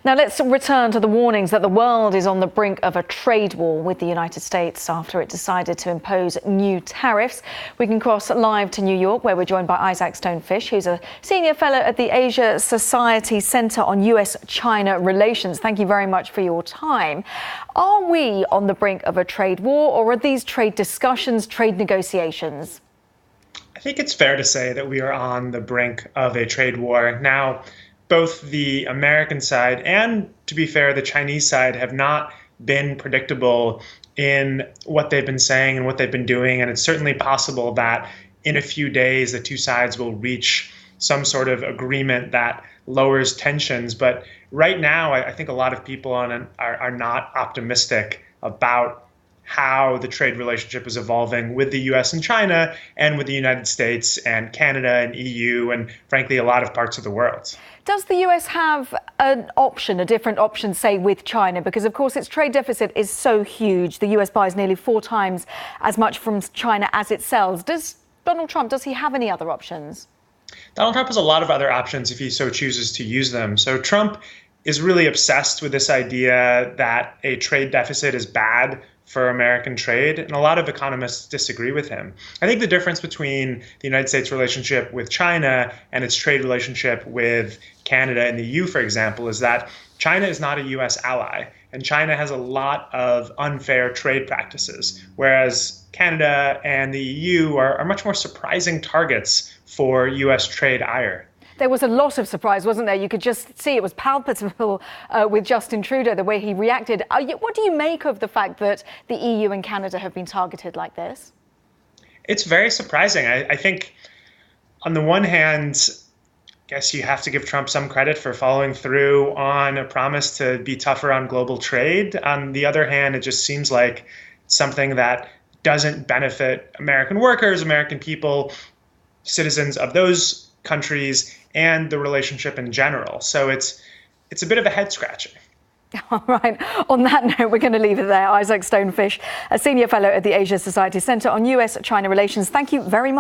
Now let's return to the warnings that the world is on the brink of a trade war with the United States after it decided to impose new tariffs. We can cross live to New York, where we're joined by Saac, who's a senior fellow at the Asia Society Center on US-China Relations. Thank you very much for your time. Are we on the brink of a trade war, or are these trade discussions, trade negotiations? I think it's fair to say that we are on the brink of a trade war. Now, both the American side and, to be fair, the Chinese side have not been predictable in what they've been saying and what they've been doing. And it's certainly possible that in a few days, the two sides will reach some sort of agreement that lowers tensions. But right now, I think a lot of people are not optimistic about how the trade relationship is evolving with the US and China, and with the United States and Canada and EU, and frankly, a lot of parts of the world. Does the US have an option, a different option, say, with China? Because, of course, its trade deficit is so huge. The US buys nearly 4 times as much from China as it sells. Does Donald Trump, does he have any other options? Donald Trump has a lot of other options if he so chooses to use them. So Trump is really obsessed with this idea that a trade deficit is bad for American trade, and a lot of economists disagree with him. I think the difference between the United States' relationship with China and its trade relationship with Canada and the EU, for example, is that China is not a US ally, and China has a lot of unfair trade practices, whereas Canada and the EU are much more surprising targets for US trade ire. There was a lot of surprise, wasn't there? You could just see it was palpable with Justin Trudeau, the way he reacted. What do you make of the fact that the EU and Canada have been targeted like this? It's very surprising. I think on the one hand, I guess you have to give Trump some credit for following through on a promise to be tougher on global trade. On the other hand, it just seems like something that doesn't benefit American workers, American people, citizens of those countries, and the relationship in general. So it's a bit of a head scratcher. All right. On that note, we're going to leave it there. Saac, a senior fellow at the Asia Society Center on US-China Relations. Thank you very much.